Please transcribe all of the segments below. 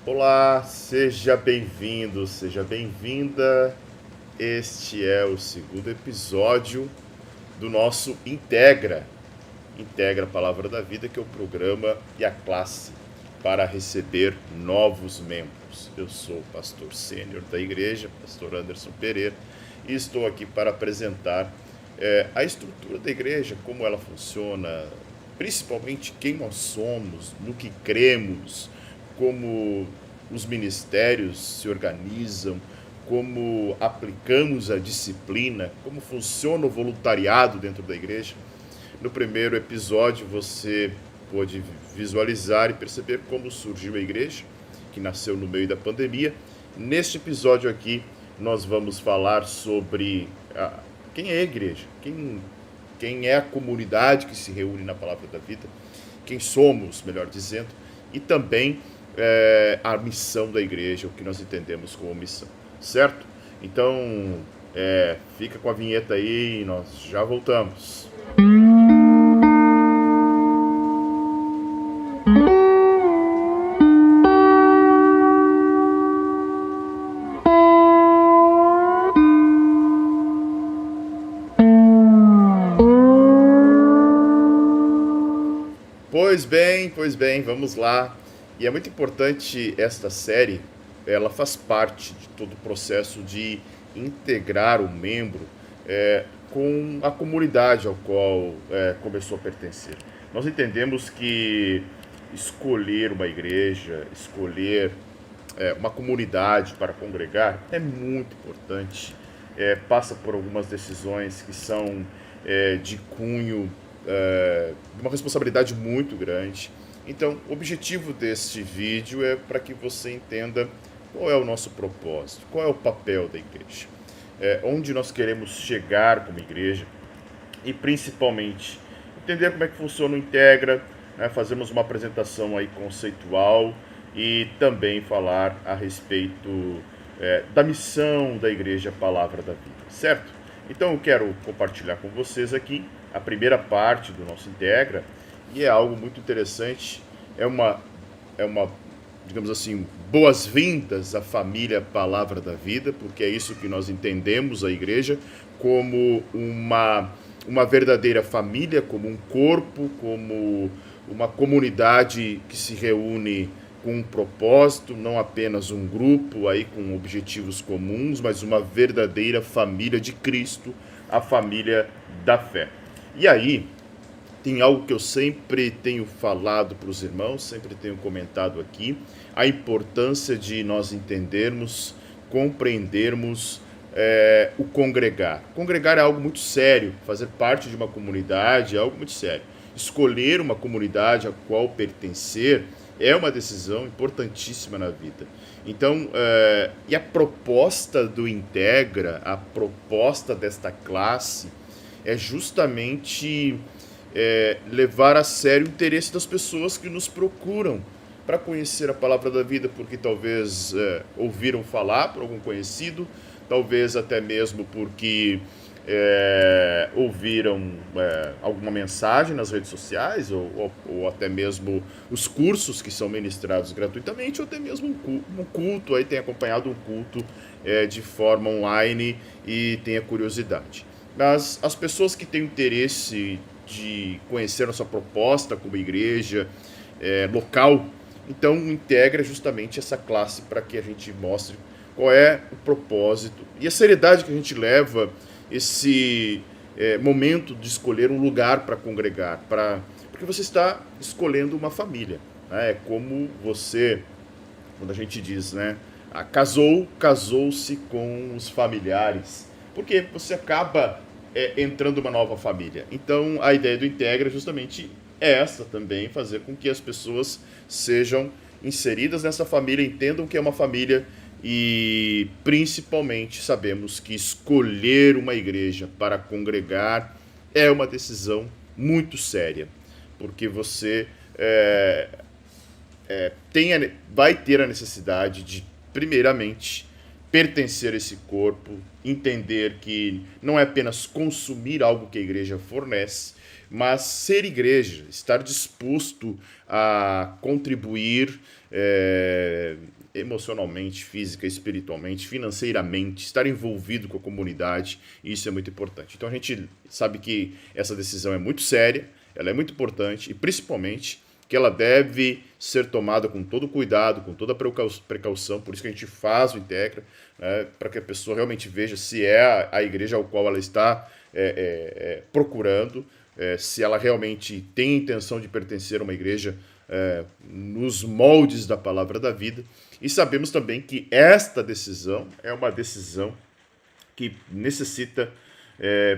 Olá, seja bem-vindo, seja bem-vinda. Este é o segundo episódio do nosso Integra. Integra a Palavra da Vida, que é o programa e a classe para receber novos membros. Eu sou o pastor sênior da igreja, pastor Anderson Pereira, e estou aqui para apresentar a estrutura da igreja, como ela funciona, principalmente quem nós somos, no que cremos, como os ministérios se organizam, como aplicamos a disciplina, como funciona o voluntariado dentro da igreja. No primeiro episódio você pôde visualizar e perceber como surgiu a igreja, que nasceu no meio da pandemia. Neste episódio aqui nós vamos falar sobre quem é a igreja, quem é a comunidade que se reúne na Palavra da Vida, quem somos, melhor dizendo, e também a missão da igreja, o que nós entendemos como missão, certo? Então, fica com a vinheta aí e nós já voltamos. Pois bem, vamos lá. E é muito importante esta série, ela faz parte de todo o processo de integrar o membro com a comunidade ao qual começou a pertencer. Nós entendemos que escolher uma igreja, escolher uma comunidade para congregar é muito importante. Passa por algumas decisões que são de cunho de uma responsabilidade muito grande. Então, o objetivo deste vídeo é para que você entenda qual é o nosso propósito, qual é o papel da igreja, onde nós queremos chegar como igreja e, principalmente, entender como é que funciona o Integra, né, fazermos uma apresentação aí conceitual e também falar a respeito da missão da igreja Palavra da Vida, certo? Então eu quero compartilhar com vocês aqui a primeira parte do nosso Integra, e é algo muito interessante, é uma, digamos assim, boas-vindas à família Palavra da Vida, porque é isso que nós entendemos a igreja como uma verdadeira família, como um corpo, como uma comunidade que se reúne com um propósito, não apenas um grupo aí com objetivos comuns, mas uma verdadeira família de Cristo, a família da fé. E aí, tem algo que eu sempre tenho falado para os irmãos, sempre tenho comentado aqui, a importância de nós entendermos, compreendermos o congregar. Congregar é algo muito sério, fazer parte de uma comunidade é algo muito sério. Escolher uma comunidade a qual pertencer é uma decisão importantíssima na vida. Então, e a proposta do Integra, a proposta desta classe, é justamente levar a sério o interesse das pessoas que nos procuram para conhecer a Palavra da Vida, porque talvez ouviram falar por algum conhecido, talvez até mesmo porque ouviram alguma mensagem nas redes sociais, ou até mesmo os cursos que são ministrados gratuitamente, ou até mesmo um culto, aí tem acompanhado um culto de forma online e tenha curiosidade. Mas as pessoas que têm interesse de conhecer nossa proposta como igreja local, então integra justamente essa classe para que a gente mostre qual é o propósito e a seriedade que a gente leva esse momento de escolher um lugar para congregar, porque você está escolhendo uma família, né? É como você, quando a gente diz, né, casou-se com os familiares, porque você acaba entrando uma nova família. Então, a ideia do Integra é justamente essa também, fazer com que as pessoas sejam inseridas nessa família, entendam que é uma família e, principalmente, sabemos que escolher uma igreja para congregar é uma decisão muito séria, porque você vai ter a necessidade de, primeiramente, pertencer a esse corpo, entender que não é apenas consumir algo que a igreja fornece, mas ser igreja, estar disposto a contribuir emocionalmente, física, espiritualmente, financeiramente, estar envolvido com a comunidade, isso é muito importante. Então a gente sabe que essa decisão é muito séria, ela é muito importante e principalmente que ela deve ser tomada com todo cuidado, com toda precaução, por isso que a gente faz o Integra, né, para que a pessoa realmente veja se é a igreja ao qual ela está procurando, se ela realmente tem intenção de pertencer a uma igreja nos moldes da palavra da vida. E sabemos também que esta decisão é uma decisão que necessita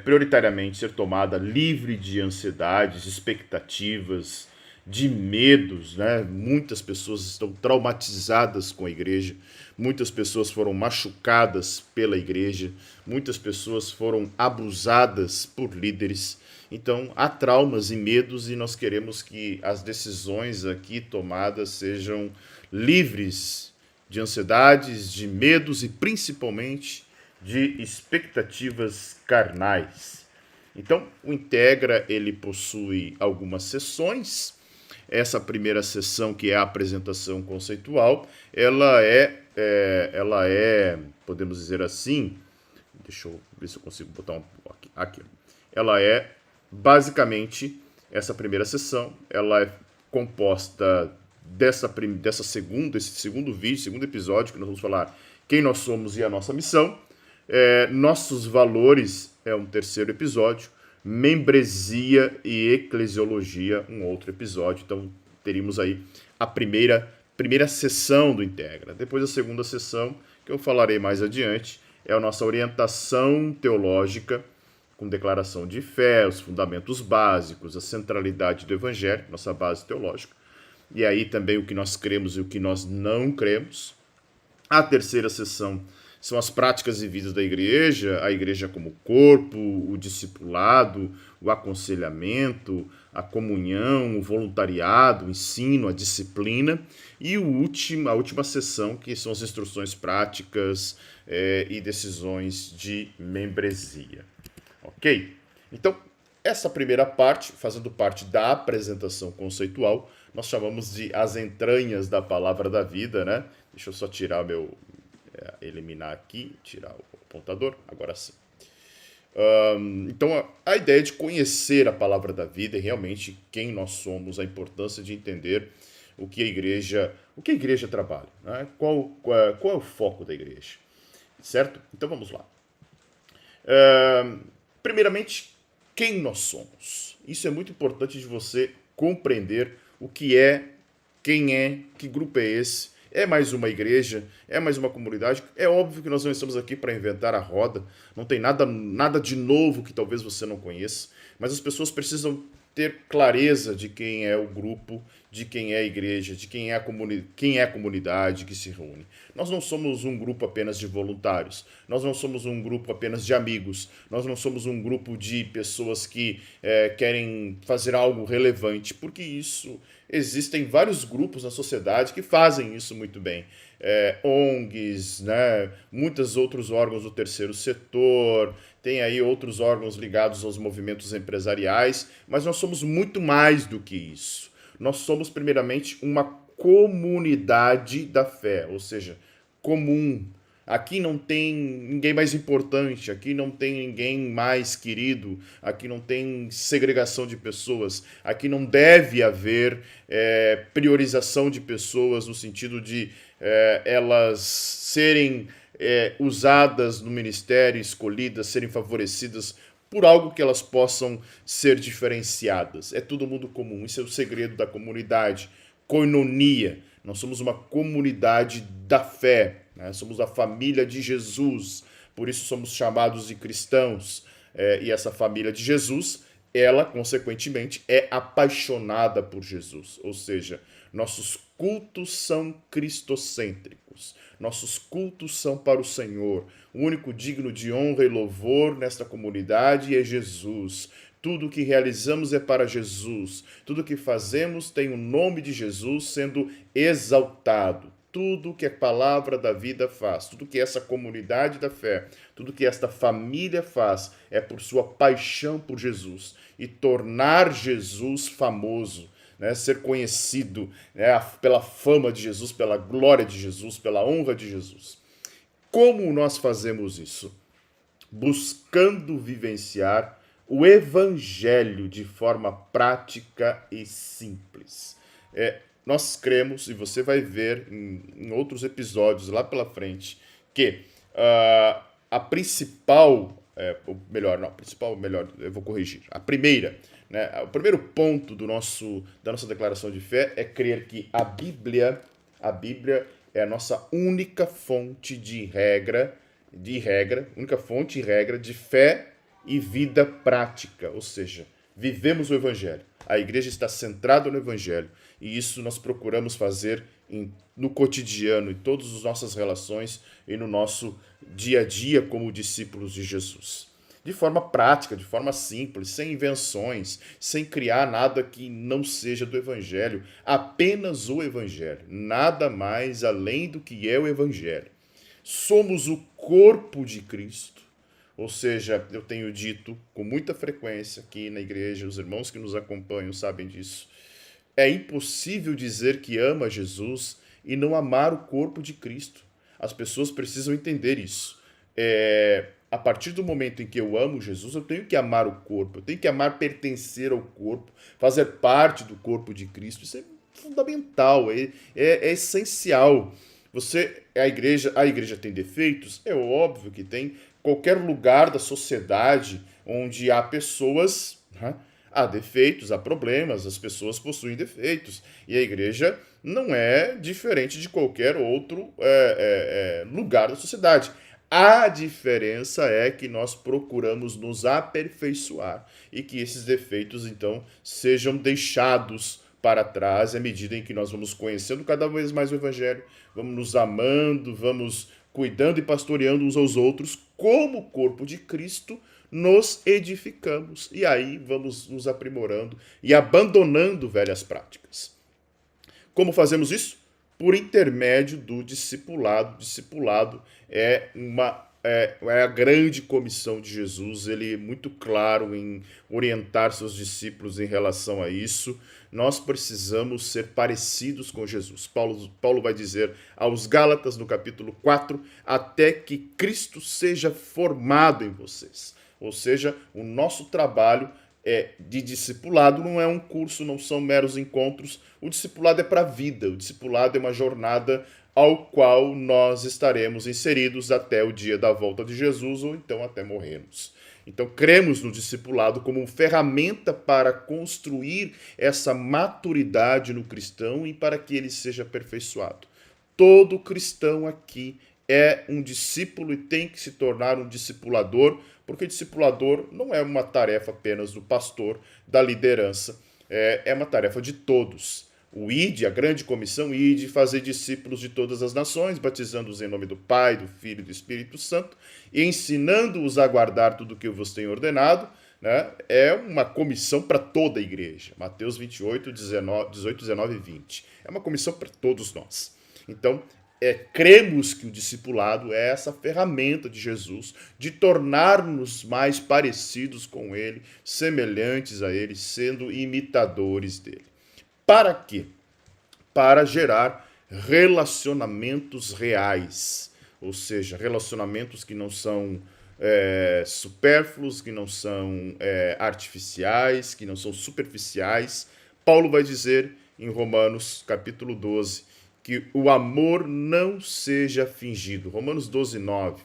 prioritariamente ser tomada livre de ansiedades, expectativas, de medos, né? Muitas pessoas estão traumatizadas com a igreja, muitas pessoas foram machucadas pela igreja, muitas pessoas foram abusadas por líderes. Então, há traumas e medos e nós queremos que as decisões aqui tomadas sejam livres de ansiedades, de medos e principalmente de expectativas carnais. Então, o Integra, ele possui algumas sessões. Essa primeira sessão, que é a apresentação conceitual, ela é, podemos dizer assim, deixa eu ver se eu consigo botar aqui. Ela é, basicamente, essa primeira sessão, ela é composta esse segundo vídeo, segundo episódio, que nós vamos falar quem nós somos e a nossa missão. Nossos valores é um terceiro episódio, membresia e eclesiologia, um outro episódio. Então, teríamos aí a primeira sessão do Integra. Depois, a segunda sessão, que eu falarei mais adiante, é a nossa orientação teológica, com declaração de fé, os fundamentos básicos, a centralidade do Evangelho, nossa base teológica. E aí também o que nós cremos e o que nós não cremos. A terceira sessão são as práticas e vidas da igreja, a igreja como corpo, o discipulado, o aconselhamento, a comunhão, o voluntariado, o ensino, a disciplina. E a última sessão, que são as instruções práticas e decisões de membresia. Ok? Então, essa primeira parte, fazendo parte da apresentação conceitual, nós chamamos de as entranhas da palavra da vida, né? Deixa eu só tirar eliminar aqui, tirar o apontador, agora sim. Então, a ideia de conhecer a palavra da vida e realmente quem nós somos, a importância de entender o que a igreja trabalha, né? Qual é o foco da igreja, certo? Então, vamos lá. Primeiramente, quem nós somos. Isso é muito importante de você compreender o que é, quem é, que grupo é esse. É mais uma igreja? É mais uma comunidade? É óbvio que nós não estamos aqui para inventar a roda. Não tem nada de novo que talvez você não conheça. Mas as pessoas precisam ter clareza de quem é o grupo, de quem é a igreja, de quem é a comunidade que se reúne. Nós não somos um grupo apenas de voluntários. Nós não somos um grupo apenas de amigos. Nós não somos um grupo de pessoas que querem fazer algo relevante. Porque existem vários grupos na sociedade que fazem isso muito bem. ONGs, né? Muitos outros órgãos do terceiro setor, tem aí outros órgãos ligados aos movimentos empresariais, mas nós somos muito mais do que isso. Nós somos, primeiramente, uma comunidade da fé, ou seja, comum. Aqui não tem ninguém mais importante, aqui não tem ninguém mais querido, aqui não tem segregação de pessoas, aqui não deve haver priorização de pessoas no sentido de elas serem usadas no ministério, escolhidas, serem favorecidas por algo que elas possam ser diferenciadas. É todo mundo comum, isso é o segredo da comunidade. Koinonia, nós somos uma comunidade da fé, né? Somos a família de Jesus, por isso somos chamados de cristãos. E essa família de Jesus, ela, consequentemente, é apaixonada por Jesus, ou seja, nossos cultos são cristocêntricos, nossos cultos são para o Senhor. O único digno de honra e louvor nesta comunidade é Jesus. Tudo o que realizamos é para Jesus. Tudo o que fazemos tem o nome de Jesus sendo exaltado. tudo que a palavra da vida faz, tudo que essa comunidade da fé, tudo que esta família faz, é por sua paixão por Jesus e tornar Jesus famoso, né? Ser conhecido, né? Pela fama de Jesus, pela glória de Jesus, pela honra de Jesus. Como nós fazemos isso? Buscando vivenciar o evangelho de forma prática e simples. Nós cremos, e você vai ver em outros episódios lá pela frente, que a principal, melhor, eu vou corrigir, a primeira, né, o primeiro ponto da nossa declaração de fé é crer que a Bíblia é a nossa única fonte única fonte e regra de fé e vida prática, ou seja, vivemos o Evangelho. A igreja está centrada no Evangelho e isso nós procuramos fazer no cotidiano, em todas as nossas relações e no nosso dia a dia como discípulos de Jesus. De forma prática, de forma simples, sem invenções, sem criar nada que não seja do Evangelho, apenas o Evangelho, nada mais além do que é o Evangelho. Somos o corpo de Cristo, ou seja, eu tenho dito com muita frequência aqui na igreja, os irmãos que nos acompanham sabem disso, é impossível dizer que ama Jesus e não amar o corpo de Cristo. As pessoas precisam entender isso. A partir do momento em que eu amo Jesus, eu tenho que amar o corpo, eu tenho que pertencer ao corpo, fazer parte do corpo de Cristo. Isso é fundamental, é essencial. A igreja tem defeitos? É óbvio que tem. Qualquer lugar da sociedade onde há pessoas, né, há defeitos, há problemas, as pessoas possuem defeitos. E a igreja não é diferente de qualquer outro lugar da sociedade. A diferença é que nós procuramos nos aperfeiçoar e que esses defeitos, então, sejam deixados para trás à medida em que nós vamos conhecendo cada vez mais o Evangelho, vamos nos amando, vamos cuidando e pastoreando uns aos outros, como corpo de Cristo, nos edificamos. E aí vamos nos aprimorando e abandonando velhas práticas. Como fazemos isso? Por intermédio do discipulado. Discipulado é a grande comissão de Jesus, ele é muito claro em orientar seus discípulos em relação a isso. Nós precisamos ser parecidos com Jesus. Paulo vai dizer aos Gálatas, no capítulo 4, até que Cristo seja formado em vocês. Ou seja, o nosso trabalho de discipulado não é um curso, não são meros encontros. O discipulado é para a vida, o discipulado é uma jornada ao qual nós estaremos inseridos até o dia da volta de Jesus ou então até morrermos. Então, cremos no discipulado como ferramenta para construir essa maturidade no cristão e para que ele seja aperfeiçoado. Todo cristão aqui é um discípulo e tem que se tornar um discipulador, porque discipulador não é uma tarefa apenas do pastor, da liderança, é uma tarefa de todos. O ID, a grande comissão, ID, fazer discípulos de todas as nações, batizando-os em nome do Pai, do Filho e do Espírito Santo, e ensinando-os a guardar tudo o que eu vos tenho ordenado, né? É uma comissão para toda a igreja. Mateus 18, 19 e 20. É uma comissão para todos nós. Então, cremos que o discipulado é essa ferramenta de Jesus de tornar-nos mais parecidos com ele, semelhantes a ele, sendo imitadores dele. Para quê? Para gerar relacionamentos reais, ou seja, relacionamentos que não são supérfluos, que não são artificiais, que não são superficiais. Paulo vai dizer em Romanos capítulo 12 que o amor não seja fingido. Romanos 12, 9.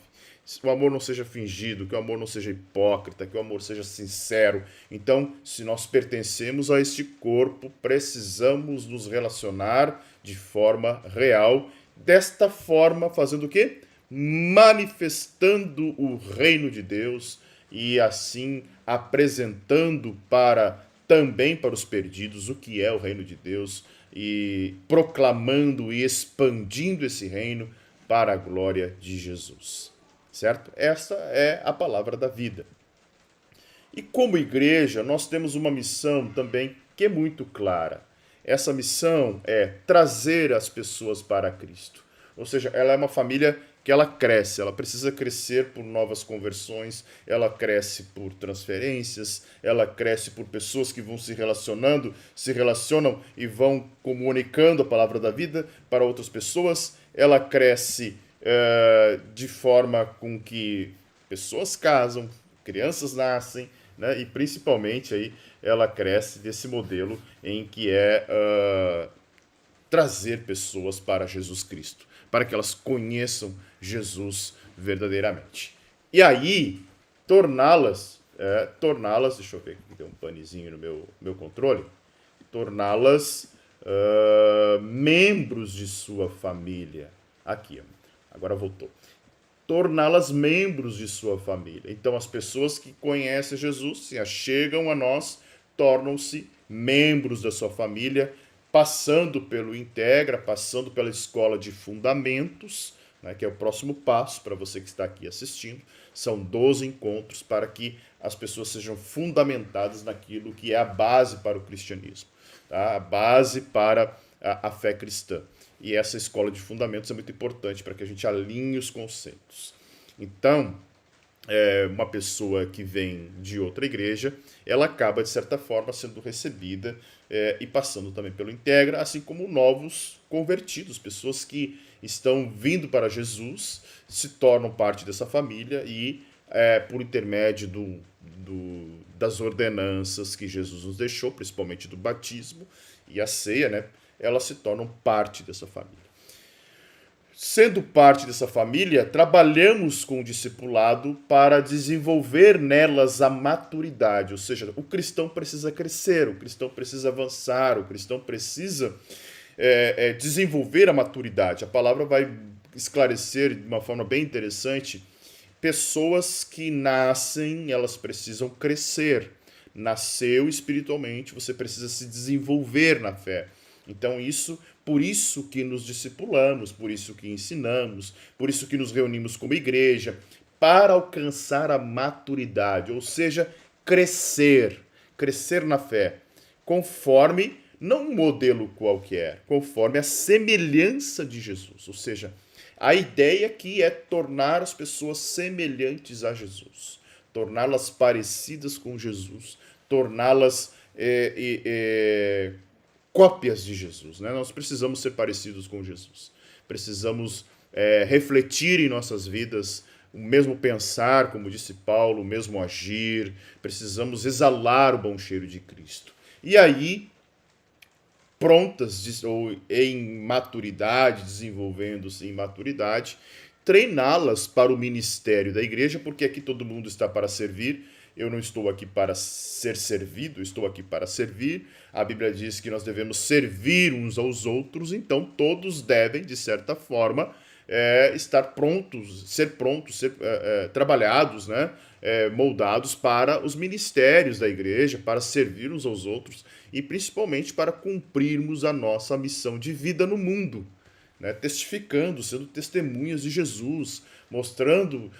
O amor não seja fingido, que o amor não seja hipócrita, que o amor seja sincero. Então, se nós pertencemos a este corpo, precisamos nos relacionar de forma real. Desta forma, fazendo o quê? Manifestando o reino de Deus e assim apresentando também para os perdidos o que é o reino de Deus e proclamando e expandindo esse reino para a glória de Jesus. Certo? Essa é a palavra da vida. E como igreja, nós temos uma missão também que é muito clara. essa missão é trazer as pessoas para Cristo. Ou seja, ela é uma família que ela cresce, ela precisa crescer por novas conversões, ela cresce por transferências, ela cresce por pessoas que vão se relacionando, se relacionam e vão comunicando a palavra da vida para outras pessoas, ela cresce de forma com que pessoas casam, crianças nascem, né? E principalmente aí ela cresce desse modelo em que trazer pessoas para Jesus Cristo, para que elas conheçam Jesus verdadeiramente. E aí, deixa eu ver aqui, tem um panezinho no meu controle, torná-las membros de sua família. Aqui, agora voltou. Torná-las membros de sua família. Então, as pessoas que conhecem Jesus, se achegam a nós, tornam-se membros da sua família, passando pelo Integra, passando pela escola de fundamentos, né, que é o próximo passo para você que está aqui assistindo. São 12 encontros para que as pessoas sejam fundamentadas naquilo que é a base para o cristianismo, tá? A base para a fé cristã. E essa escola de fundamentos é muito importante para que a gente alinhe os conceitos. Então, uma pessoa que vem de outra igreja, ela acaba, de certa forma, sendo recebida e passando também pelo Integra, assim como novos convertidos, pessoas que estão vindo para Jesus, se tornam parte dessa família e, por intermédio das ordenanças que Jesus nos deixou, principalmente do batismo e a ceia, né, elas se tornam parte dessa família. Sendo parte dessa família, trabalhamos com o discipulado para desenvolver nelas a maturidade, ou seja, o cristão precisa crescer, o cristão precisa avançar, o cristão precisa desenvolver a maturidade. A palavra vai esclarecer de uma forma bem interessante. Pessoas que nascem, elas precisam crescer. Nasceu espiritualmente, você precisa se desenvolver na fé. Então, por isso que nos discipulamos, por isso que ensinamos, por isso que nos reunimos como igreja, para alcançar a maturidade, ou seja, crescer na fé, conforme, não um modelo qualquer, conforme a semelhança de Jesus, ou seja, a ideia aqui é tornar as pessoas semelhantes a Jesus, torná-las parecidas com Jesus, torná-las cópias de Jesus, né? Nós precisamos ser parecidos com Jesus. Precisamos refletir em nossas vidas o mesmo pensar, como disse Paulo, o mesmo agir. Precisamos exalar o bom cheiro de Cristo. E aí, prontas ou em maturidade, desenvolvendo-se em maturidade, treiná-las para o ministério da igreja, porque aqui todo mundo está para servir. Eu não estou aqui para ser servido, estou aqui para servir. A Bíblia diz que nós devemos servir uns aos outros, então todos devem, de certa forma, estar prontos, ser trabalhados, né? Moldados para os ministérios da igreja, para servir uns aos outros e principalmente para cumprirmos a nossa missão de vida no mundo, né? Testificando, sendo testemunhas de Jesus, mostrando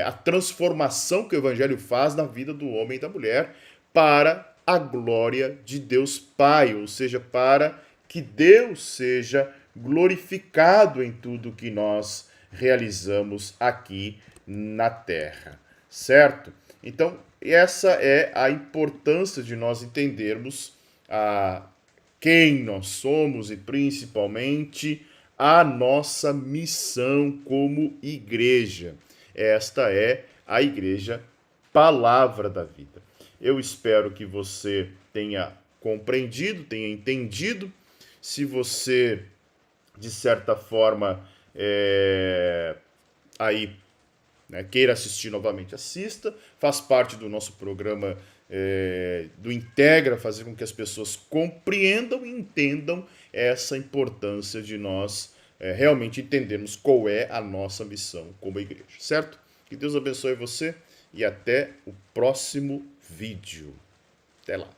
a transformação que o Evangelho faz na vida do homem e da mulher para a glória de Deus Pai, ou seja, para que Deus seja glorificado em tudo que nós realizamos aqui na Terra, certo? Então, essa é a importância de nós entendermos quem nós somos e principalmente a nossa missão como igreja. Esta é a igreja Palavra da Vida. Eu espero que você tenha compreendido, tenha entendido. Se você, de certa forma, queira assistir novamente, assista. Faz parte do nosso programa do Integra, fazer com que as pessoas compreendam e entendam essa importância de nós realmente entendermos qual é a nossa missão como igreja, certo? Que Deus abençoe você e até o próximo vídeo. Até lá.